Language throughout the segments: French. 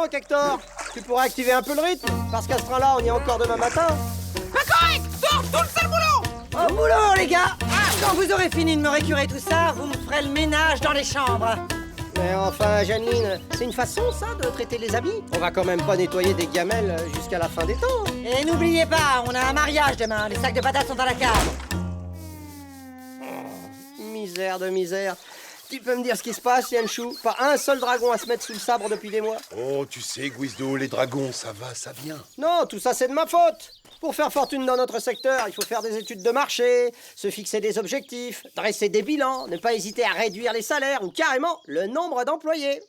manque, Hector. Tu pourras activer un peu le rythme, parce qu'à ce train-là, on y est encore demain matin. Pas correct. Sors tout le sale boulot. Au boulot, les gars. Quand vous aurez fini de me récurer tout ça, vous me ferez le ménage dans les chambres. Mais enfin, Janine, c'est une façon, ça, de traiter les amis. On va quand même pas nettoyer des gamelles jusqu'à la fin des temps. Et n'oubliez pas, on a un mariage demain. Les sacs de patates sont dans la cave. Misère de misère. Tu peux me dire ce qui se passe, Yanchou? Pas un seul dragon à se mettre sous le sabre depuis des mois. Oh, tu sais, Guizdo, les dragons, ça va, ça vient. Non, tout ça, c'est de ma faute. Pour faire fortune dans notre secteur, il faut faire des études de marché, se fixer des objectifs, dresser des bilans, ne pas hésiter à réduire les salaires ou carrément le nombre d'employés.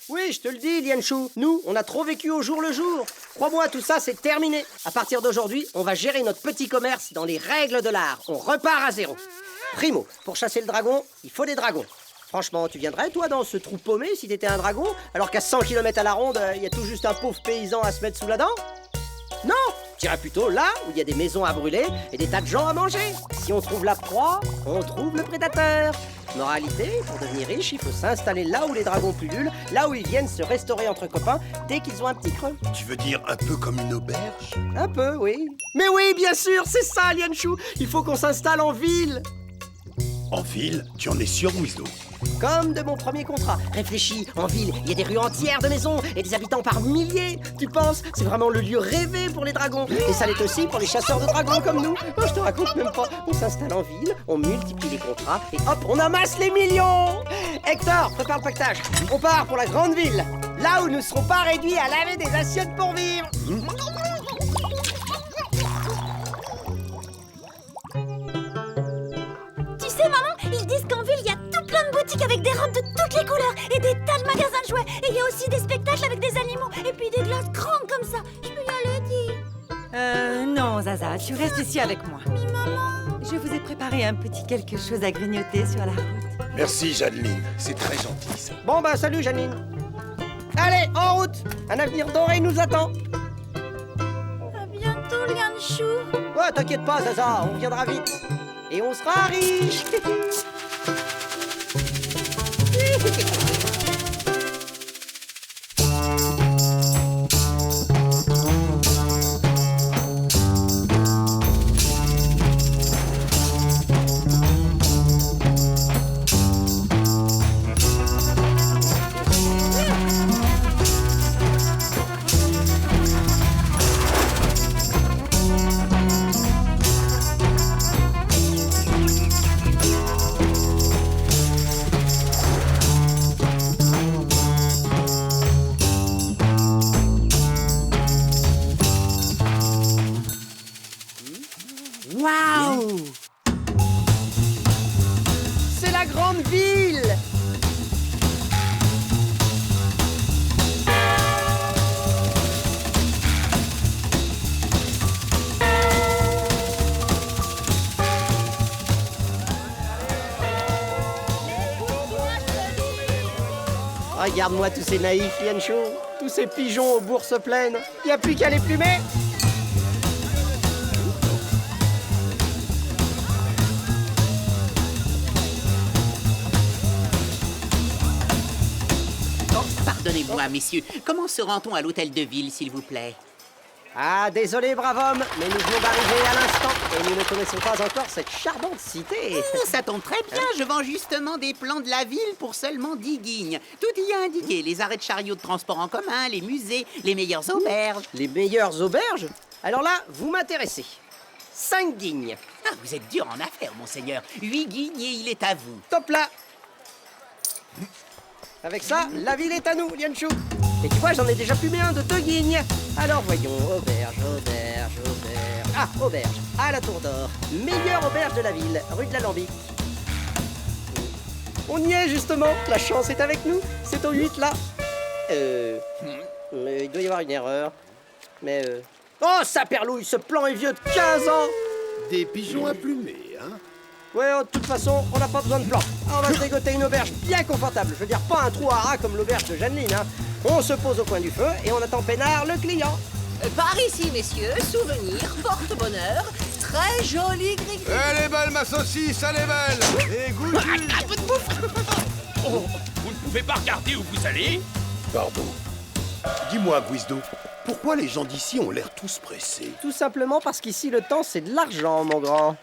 Oui, je te le dis, Lianchou, nous, on a trop vécu au jour le jour. Crois-moi, tout ça, c'est terminé. À partir d'aujourd'hui, on va gérer notre petit commerce dans les règles de l'art. On repart à zéro. Primo, pour chasser le dragon, il faut des dragons. Franchement, tu viendrais, toi, dans ce trou paumé, si t'étais un dragon, alors qu'à 100 km à la ronde, il y a tout juste un pauvre paysan à se mettre sous la dent? Non, tu irais plutôt là où il y a des maisons à brûler et des tas de gens à manger. Si on trouve la proie, on trouve le prédateur. Moralité, pour devenir riche, il faut s'installer là où les dragons pullulent, là où ils viennent se restaurer entre copains dès qu'ils ont un petit creux. Tu veux dire un peu comme une auberge? Un peu, oui. Mais oui, bien sûr, c'est ça, Lianchou. Il faut qu'on s'installe en ville. En ville? Tu en es sûr, Guizdo? Comme de mon premier contrat. Réfléchis, en ville, il y a des rues entières de maisons et des habitants par milliers. Tu penses, c'est vraiment le lieu rêvé pour les dragons. Et ça l'est aussi pour les chasseurs de dragons comme nous. Oh, je te raconte même pas. On s'installe en ville, on multiplie les contrats et hop, on amasse les millions. Hector, prépare le pactage. On part pour la grande ville. Là où nous ne serons pas réduits à laver des assiettes pour vivre. Tu sais, maman, ils disent qu'en ville, il y a tout plein de boutiques avec des robes de toutes les couleurs et des tas de magasins de jouets. Et il y a aussi des spectacles avec des animaux et puis des glaces grandes comme ça. Je peux y aller, dis. Non, Zaza, tu restes ici avec moi. Mais maman... Je vous ai préparé un petit quelque chose à grignoter sur la route. Merci, Jadeline. C'est très gentil, ça. Bon bah salut Janine. Allez, en route. Un avenir doré nous attend. À bientôt, Lianchou. Ouais, t'inquiète pas, Zaza, on reviendra vite. Et on sera riche. Waouh! C'est la grande ville. Regarde-moi tous ces naïfs, Lianchou. Tous ces pigeons aux bourses pleines. Y a plus qu'à les plumer. Oh, pardonnez-moi, messieurs. Comment se rend-on à l'hôtel de ville, s'il vous plaît? Ah, désolé, brave homme, mais nous venons d'arriver à l'instant et nous ne connaissons pas encore cette charmante cité. Ça tombe très bien, je vends justement des plans de la ville pour seulement 10 guignes. Tout y est indiqué, les arrêts de chariots de transport en commun, les musées, les meilleures auberges. Les meilleures auberges? Alors là, vous m'intéressez. 5 guignes. Ah, vous êtes dur en affaires, monseigneur. 8 guignes et il est à vous. Top là. Avec ça, la ville est à nous, Lianchou. Et tu vois, j'en ai déjà plumé un de 2 guignes. Alors voyons, auberge, auberge, auberge. Ah, auberge, à la Tour d'Or. Meilleure auberge de la ville, rue de l'Alambic. On y est justement, la chance est avec nous. C'est au 8 là. Il doit y avoir une erreur. Mais Oh, ça perlouille, ce plan est vieux de 15 ans. Des pigeons à plumer, hein? Ouais, de toute façon, on n'a pas besoin de plan. On va se dégoter une auberge bien confortable. Je veux dire, pas un trou à rats comme l'auberge de Jeanneline, hein. On se pose au coin du feu et on attend peinard le client. Par ici, messieurs, souvenir, porte-bonheur, très joli gris-gris. Elle est belle, ma saucisse, elle est belle. Et goût. Un peu de bouffe. Oh, vous ne pouvez pas regarder où vous allez? Pardon. Dis-moi, Guizdo, pourquoi les gens d'ici ont l'air tous pressés? Tout simplement parce qu'ici, le temps, c'est de l'argent, mon grand.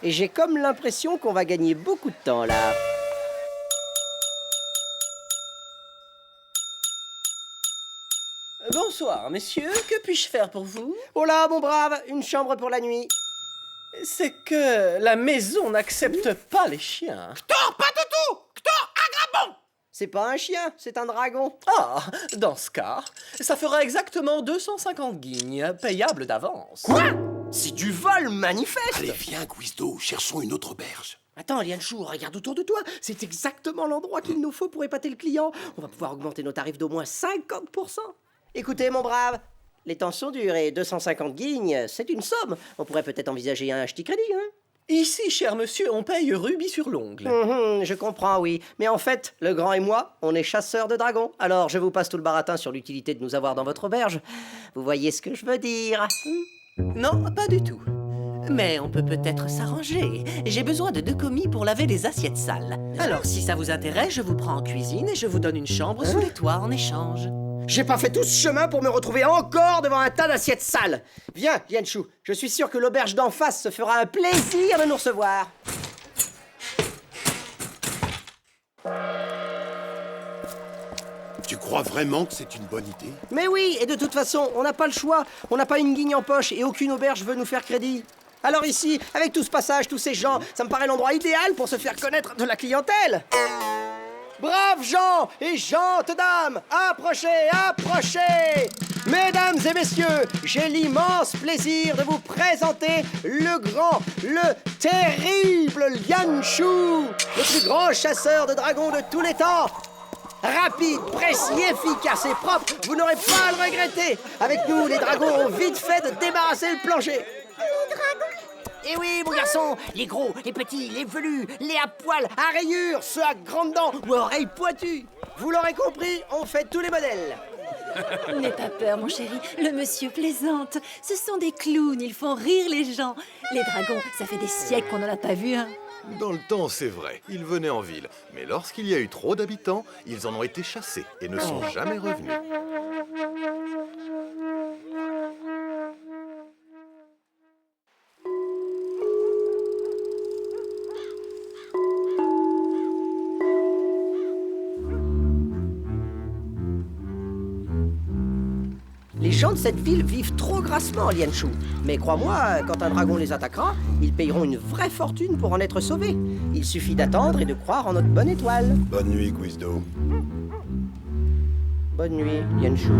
Et j'ai comme l'impression qu'on va gagner beaucoup de temps, là. Bonsoir, messieurs. Que puis-je faire pour vous? Oh là, mon brave, une chambre pour la nuit. C'est que la maison n'accepte pas les chiens. Ctor, pas du tout! Ctor, agrabon! C'est pas un chien, c'est un dragon. Ah, dans ce cas, ça fera exactement 250 guignes, payables d'avance. Quoi? C'est du vol manifeste. Allez, viens, Guizdo, cherchons une autre auberge. Attends, Lianchou, regarde autour de toi. C'est exactement l'endroit qu'il nous faut pour épater le client. On va pouvoir augmenter nos tarifs d'au moins 50%. Écoutez, mon brave, les temps sont durs et 250 guignes, c'est une somme. On pourrait peut-être envisager un petit crédit, hein? Ici, cher monsieur, on paye rubis sur l'ongle. Je comprends, oui. Mais en fait, le grand et moi, on est chasseurs de dragons. Alors, je vous passe tout le baratin sur l'utilité de nous avoir dans votre auberge. Vous voyez ce que je veux dire? Non, pas du tout. Mais on peut peut-être s'arranger. J'ai besoin de 2 commis pour laver les assiettes sales. Alors, si ça vous intéresse, je vous prends en cuisine et je vous donne une chambre sous les toits en échange. J'ai pas fait tout ce chemin pour me retrouver encore devant un tas d'assiettes sales. Viens, Lianchou, je suis sûr que l'auberge d'en face se fera un plaisir de nous recevoir. Tu crois vraiment que c'est une bonne idée? Mais oui, et de toute façon, on n'a pas le choix. On n'a pas une guigne en poche et aucune auberge veut nous faire crédit. Alors ici, avec tout ce passage, tous ces gens, ça me paraît l'endroit idéal pour se faire connaître de la clientèle. Braves gens et gentes dames, approchez, approchez! Mesdames et messieurs, j'ai l'immense plaisir de vous présenter le grand, le terrible Lianchou, le plus grand chasseur de dragons de tous les temps. Rapide, précis, efficace et propre, vous n'aurez pas à le regretter. Avec nous, les dragons ont vite fait de débarrasser le plancher. Les dragons? Et oui, mon garçon, les gros, les petits, les velus, les à poils, à rayures, ceux à grandes dents ou à oreilles pointues. Vous l'aurez compris, on fait tous les modèles. N'aie pas peur, mon chéri. Le monsieur plaisante. Ce sont des clowns, ils font rire les gens. Les dragons, ça fait des siècles qu'on n'en a pas vu un. Dans le temps, c'est vrai, ils venaient en ville. Mais lorsqu'il y a eu trop d'habitants, ils en ont été chassés et ne sont jamais revenus. Les gens de cette ville vivent trop grassement, Lianchou. Mais crois-moi, quand un dragon les attaquera, ils payeront une vraie fortune pour en être sauvés. Il suffit d'attendre et de croire en notre bonne étoile. Bonne nuit, Guizdo. Bonne nuit, Lianchou.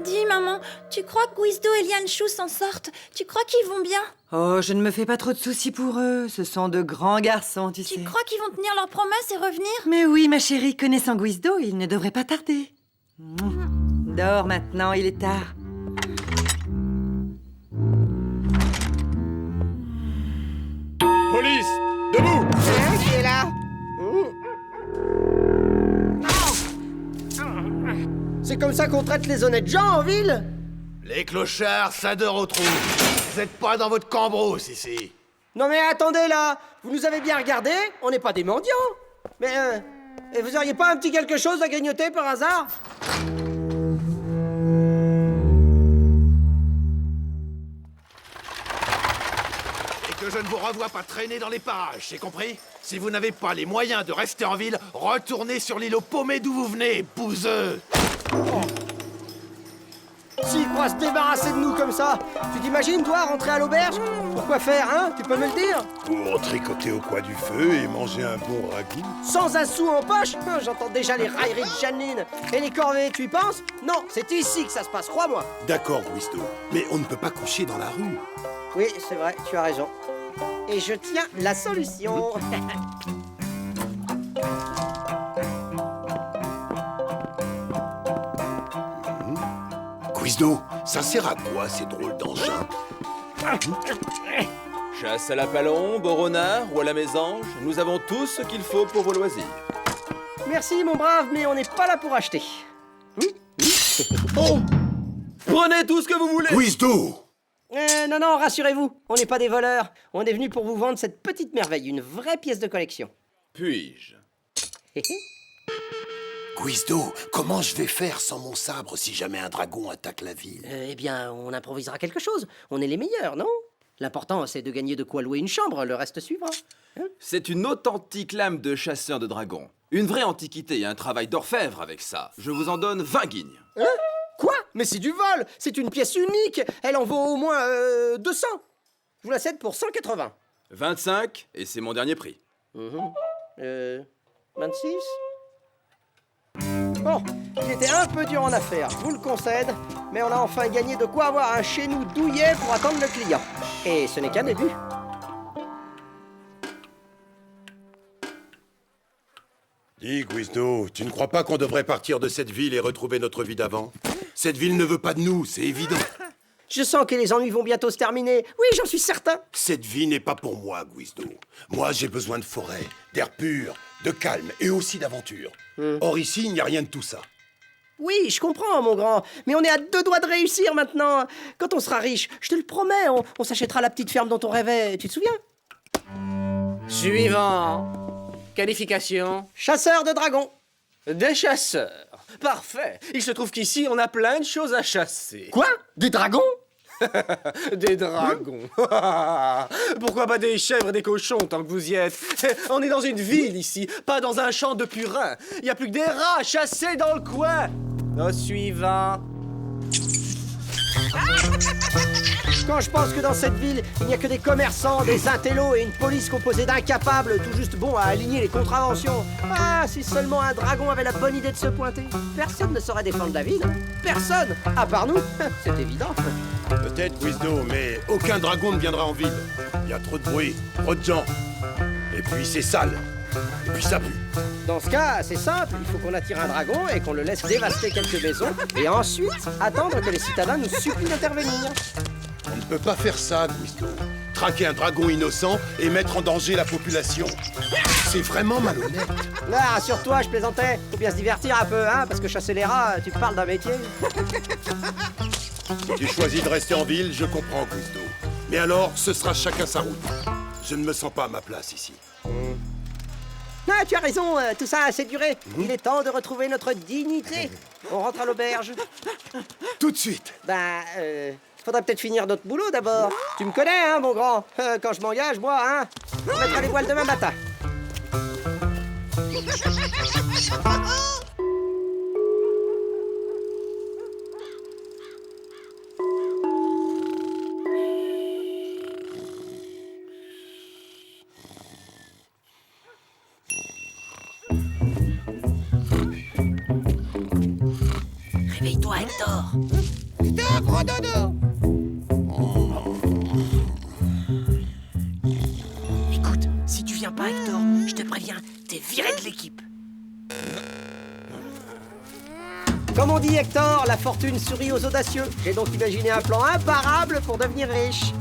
Dis, maman, tu crois que Guizdo et Lianchou s'en sortent? Tu crois qu'ils vont bien? Oh, je ne me fais pas trop de soucis pour eux. Ce sont de grands garçons, tu sais. Tu crois qu'ils vont tenir leurs promesses et revenir? Mais oui, ma chérie, connaissant Guizdo, il ne devrait pas tarder. Dors maintenant, il est tard. Police, debout! Qui est là? C'est comme ça qu'on traite les honnêtes gens en ville? Les clochards s'adorent au trou. Vous êtes pas dans votre cambrousse ici. Non mais attendez là, vous nous avez bien regardé, on n'est pas des mendiants. Mais et vous auriez pas un petit quelque chose à grignoter par hasard? Et que je ne vous revois pas traîner dans les parages, c'est compris? Si vous n'avez pas les moyens de rester en ville, retournez sur l'îlot paumé d'où vous venez, bouseux. S'ils croient se débarrasser de nous comme ça, tu t'imagines, toi, rentrer à l'auberge? Pourquoi faire, hein? Tu peux me le dire? Pour tricoter au coin du feu et manger un bon ragoût. Sans un sou en poche? J'entends déjà les railleries de Janine. Et les corvées, tu y penses? Non, c'est ici que ça se passe, crois-moi. D'accord, Guizdo, mais on ne peut pas coucher dans la rue. Oui, c'est vrai, tu as raison. Et je tiens la solution. Guizdo, ça sert à quoi ces drôles d'engins? Chasse à la palombe, au renard ou à la mésange, nous avons tout ce qu'il faut pour vos loisirs. Merci, mon brave, mais on n'est pas là pour acheter. Oh! Prenez tout ce que vous voulez. Guizdo! Non, rassurez-vous, on n'est pas des voleurs. On est venu pour vous vendre cette petite merveille, une vraie pièce de collection. Puis-je? Guizdo, comment je vais faire sans mon sabre si jamais un dragon attaque la ville? Eh bien, on improvisera quelque chose. On est les meilleurs, non? L'important, c'est de gagner de quoi louer une chambre, le reste suivra. C'est une authentique lame de chasseur de dragons. Une vraie antiquité et un travail d'orfèvre avec ça. Je vous en donne 20 guignes. Quoi? Mais c'est du vol! C'est une pièce unique! Elle en vaut au moins 200! Je vous la cède pour 180. 25, et c'est mon dernier prix. 26? Bon, il était un peu dur en affaires, je vous le concède, mais on a enfin gagné de quoi avoir un chez nous douillet pour attendre le client. Et ce n'est qu'un début. Dis, Guizdo, tu ne crois pas qu'on devrait partir de cette ville et retrouver notre vie d'avant? Cette ville ne veut pas de nous, c'est évident. Je sens que les ennuis vont bientôt se terminer. Oui, j'en suis certain. Cette vie n'est pas pour moi, Guizdo. Moi, j'ai besoin de forêt, d'air pur, de calme et aussi d'aventure. Or ici, il n'y a rien de tout ça. Oui, je comprends, mon grand, mais on est à 2 doigts de réussir maintenant. Quand on sera riche, je te le promets, on s'achètera la petite ferme dont on rêvait. Tu te souviens? Suivant. Qualification. Chasseur de dragons. Des chasseurs. Parfait. Il se trouve qu'ici, on a plein de choses à chasser. Quoi? Des dragons? Des dragons. Pourquoi pas des chèvres et des cochons tant que vous y êtes? On est dans une ville ici, pas dans un champ de purin. Il n'y a plus que des rats chassés dans le coin. Au suivant. Quand je pense que dans cette ville, il n'y a que des commerçants, des intellos et une police composée d'incapables, tout juste bons à aligner les contraventions. Ah, si seulement un dragon avait la bonne idée de se pointer. Personne ne saurait défendre la ville. Personne, à part nous. C'est évident. Peut-être, Guizdo, mais aucun dragon ne viendra en ville. Il y a trop de bruit, trop de gens. Et puis c'est sale. Et puis ça pue. Dans ce cas, c'est simple, il faut qu'on attire un dragon et qu'on le laisse dévaster quelques maisons, et ensuite attendre que les citadins nous supplient d'intervenir. On ne peut pas faire ça, Guizdo. Traquer un dragon innocent et mettre en danger la population. C'est vraiment malhonnête. Ah, rassure-toi, je plaisantais. Faut bien se divertir un peu, hein, parce que chasser les rats, tu parles d'un métier. Si tu choisis de rester en ville, je comprends, Guizdo. Mais alors, ce sera chacun sa route. Je ne me sens pas à ma place ici. Ah, tu as raison, tout ça a assez duré. Il est temps de retrouver notre dignité. On rentre à l'auberge. Tout de suite. Faudrait peut-être finir notre boulot d'abord. Tu me connais, hein, mon grand. Quand je m'engage, moi, hein, on mettra les voiles demain matin. Réveille-toi, Hector. Hector, gros dodo. Écoute, si tu viens pas, Hector, je te préviens, t'es viré de l'équipe. Comme on dit, Hector, la fortune sourit aux audacieux. J'ai donc imaginé un plan imparable pour devenir riche.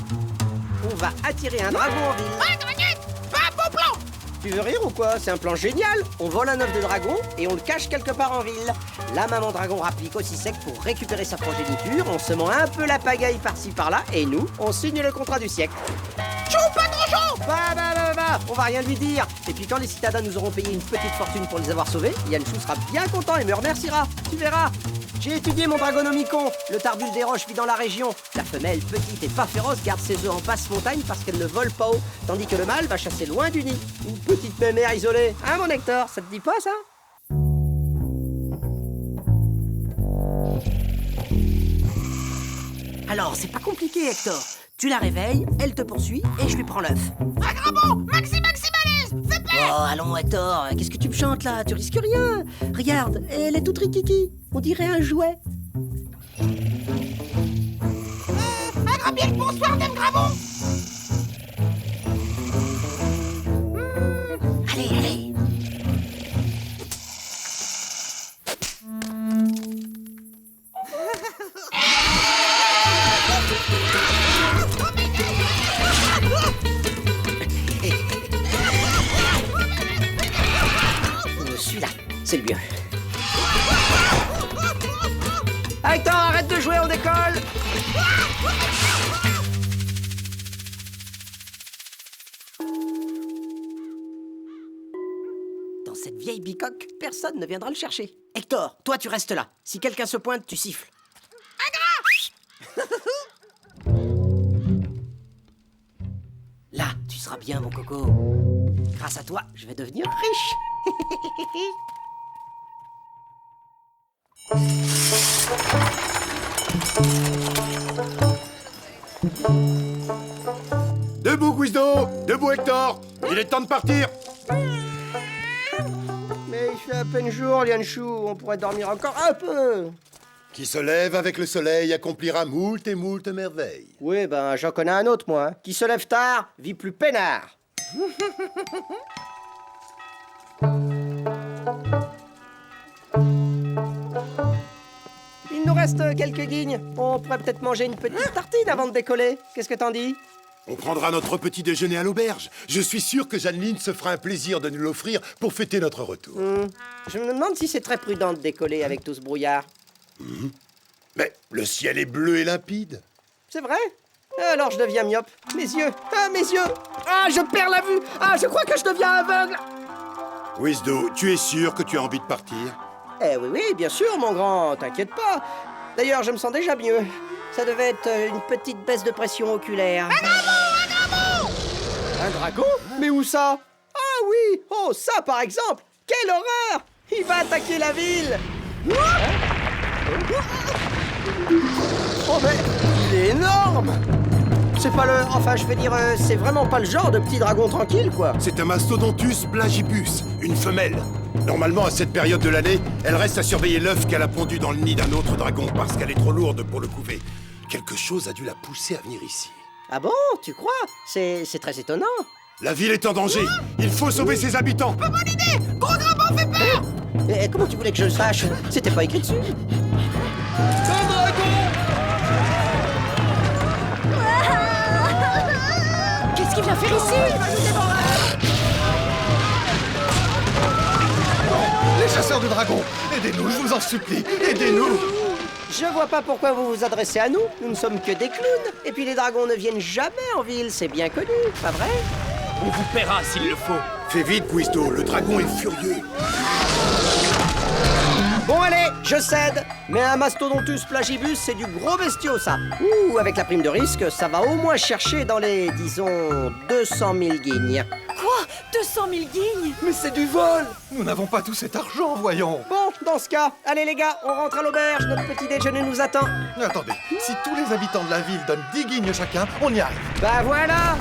On va attirer un dragon en ville. Ah, Draguette, pas un bon plan. Tu veux rire ou quoi? C'est un plan génial. On vole un œuf de dragon et on le cache quelque part en ville. La maman dragon rapplique aussi sec pour récupérer sa progéniture. On se ment un peu la pagaille par-ci par-là et nous, on signe le contrat du siècle. Chaud, pas trop chaud. On va rien lui dire. Et puis quand les citadins nous auront payé une petite fortune pour les avoir sauvés, Yann Chou sera bien content et me remerciera. Tu verras. J'ai étudié mon dragonomicon. Le tarbule des roches vit dans la région. La femelle, petite et pas féroce, garde ses œufs en basse montagne parce qu'elle ne vole pas haut, tandis que le mâle va chasser loin du nid. Une petite mémère isolée. Hein, mon Hector, ça te dit pas, ça? Alors, c'est pas compliqué, Hector. Tu la réveilles, elle te poursuit et je lui prends l'œuf. Un grabon, maximalise, fais plaisir. Oh, allons, Hector, qu'est-ce que tu me chantes là? Tu risques rien. Regarde, elle est toute rikiki. On dirait un jouet. Un grand bien le bonsoir, Dame Grabon. Allez, allez. Celui-là, c'est le mieux. Hector, arrête de jouer, on décolle. Dans cette vieille bicoque, personne ne viendra le chercher. Hector, toi tu restes là. Si quelqu'un se pointe, tu siffles. Là, tu seras bien, mon coco. Grâce à toi, je vais devenir riche. Debout, Guizdo! Debout, Hector! Il est temps de partir! Mais il fait à peine jour, Lianchou. On pourrait dormir encore un peu. Qui se lève avec le soleil accomplira moult et moult merveilles. Oui, ben, j'en connais un autre, moi. Qui se lève tard, vit plus peinard. Il nous reste quelques guignes. On pourrait peut-être manger une petite tartine avant de décoller. Qu'est-ce que t'en dis? On prendra notre petit déjeuner à l'auberge. Je suis sûr que Jeanneline se fera un plaisir de nous l'offrir pour fêter notre retour. Je me demande si c'est très prudent de décoller avec tout ce brouillard. Mais le ciel est bleu et limpide. C'est vrai? Alors je deviens myope. Mes yeux! Ah, mes yeux! Ah, je perds la vue! Ah, je crois que je deviens aveugle! Guizdo, tu es sûr que tu as envie de partir? Eh oui, oui, bien sûr, mon grand, t'inquiète pas. D'ailleurs, je me sens déjà mieux. Ça devait être une petite baisse de pression oculaire. Un dragon! Un dragon? Mais où ça? Ah oui! Oh, ça, par exemple! Quelle horreur! Il va attaquer la ville! Oh, mais il est énorme! C'est pas le... Enfin, je veux dire, c'est vraiment pas le genre de petit dragon tranquille, quoi. C'est un Mastodontus plagibus, une femelle. Normalement, à cette période de l'année, elle reste à surveiller l'œuf qu'elle a pondu dans le nid d'un autre dragon parce qu'elle est trop lourde pour le couver. Quelque chose a dû la pousser à venir ici. Ah bon? Tu crois? C'est très étonnant. La ville est en danger. Il faut sauver ses habitants. Pas bonne idée! Gros dragon fait peur! Et comment tu voulais que je le sache? C'était pas écrit dessus. Qu'est-ce qu'il vient faire ici? Les chasseurs de dragons, aidez-nous, je vous en supplie, aidez-nous! Je vois pas pourquoi vous vous adressez à nous. Nous ne sommes que des clowns. Et puis les dragons ne viennent jamais en ville, c'est bien connu, pas vrai? On vous paiera s'il le faut. Fais vite, Guizdo, le dragon est furieux. Bon allez, je cède. Mais un Mastodontus plagibus, c'est du gros bestiau, ça. Ouh, avec la prime de risque, ça va au moins chercher dans les, disons, 200 000 guignes. Quoi? 200 000 guignes? Mais c'est du vol! Nous n'avons pas tout cet argent, voyons! Bon, dans ce cas, allez les gars, on rentre à l'auberge, notre petit déjeuner nous attend. Attendez, si tous les habitants de la ville donnent 10 guignes chacun, on y arrive. Bah voilà.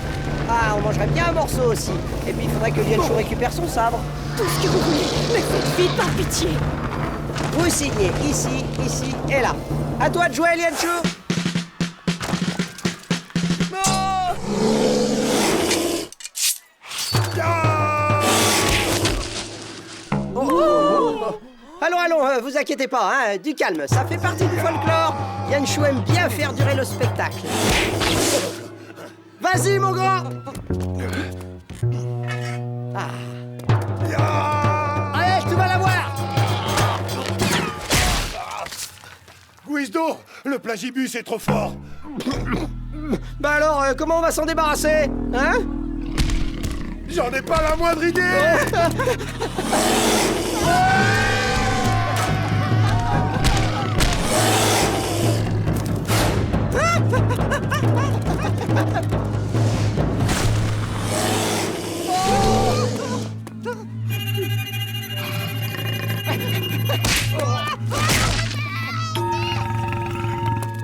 Ah, on mangerait bien un morceau aussi. Et puis il faudrait que Lianchou récupère son sabre. Tout ce que vous voulez, mais faites vite par pitié. Vous signez ici, ici et là. À toi de jouer, Lianchou. Allons, vous inquiétez pas, hein, du calme, ça fait partie du folklore. Lianchou aime bien faire durer le spectacle. Vas-y, mon grand. Allez, tu vas l'avoir. Guizdo, le plagibus est trop fort. Bah alors, comment on va s'en débarrasser? Hein? J'en ai pas la moindre idée.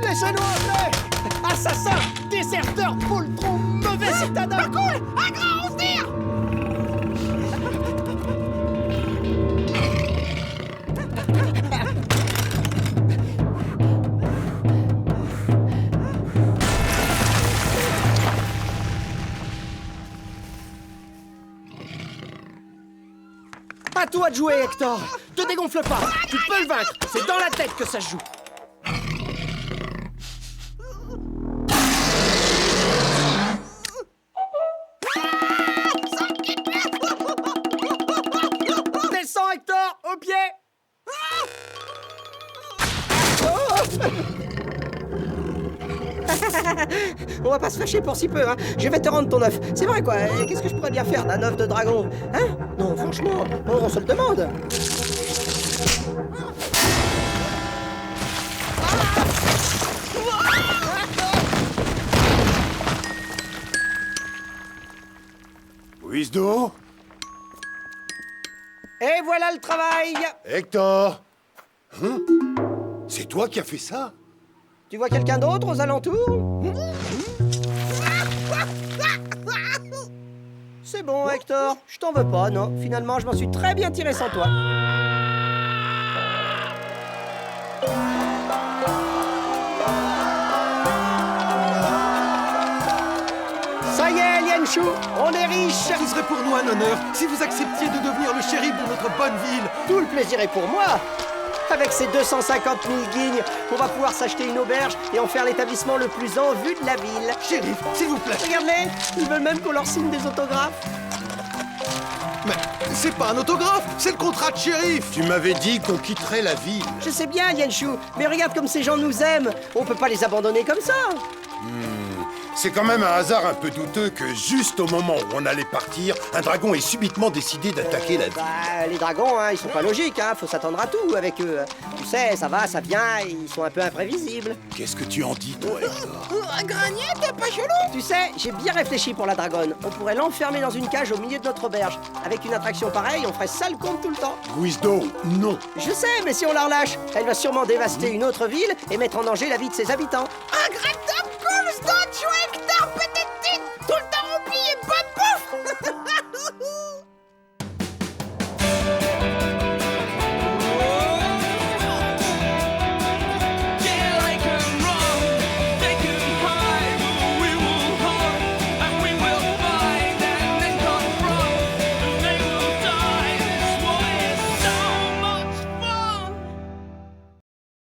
Laissez-nous entrer! Assassin! Déserteur! Poltron! Mauvais citadin! Cool! Un grand, on se tire! À toi de jouer, Hector! Te dégonfle pas! Tu peux le vaincre! C'est dans la tête que ça se joue! Descends, Hector! Au pied! Oh! On va pas se fâcher pour si peu, hein. Je vais te rendre ton œuf. C'est vrai, quoi. Qu'est-ce que je pourrais bien faire d'un œuf de dragon? Hein? Non, franchement, on se le demande. Wisdo? Et voilà le travail. Hector? Hein? C'est toi qui as fait ça? Tu vois quelqu'un d'autre aux alentours? C'est bon, Hector. Je t'en veux pas, non. Finalement, je m'en suis très bien tiré sans toi. Ça y est, Lienshu, on est riche. Ce serait pour nous un honneur si vous acceptiez de devenir le shérif de notre bonne ville. Tout le plaisir est pour moi. Avec ces 250 000 guignes, on va pouvoir s'acheter une auberge et en faire l'établissement le plus en vue de la ville. Shérif, s'il vous plaît. Regarde-les, ils veulent même qu'on leur signe des autographes. Mais c'est pas un autographe, c'est le contrat de shérif. Tu m'avais dit qu'on quitterait la ville. Je sais bien, Lienshu, mais regarde comme ces gens nous aiment. On peut pas les abandonner comme ça. C'est quand même un hasard un peu douteux que juste au moment où on allait partir, un dragon ait subitement décidé d'attaquer la ville. Bah, les dragons, hein, ils sont pas logiques, hein. Faut s'attendre à tout avec eux. Tu sais, ça va, ça vient, ils sont un peu imprévisibles. Qu'est-ce que tu en dis, toi, Hector? Un grenier, t'es pas chelou? Tu sais, j'ai bien réfléchi pour la dragonne. On pourrait l'enfermer dans une cage au milieu de notre auberge. Avec une attraction pareille, on ferait ça le compte tout le temps. Wisdo, non. Je sais, mais si on la relâche, elle va sûrement dévaster une autre ville et mettre en danger la vie de ses habitants. Un gratin?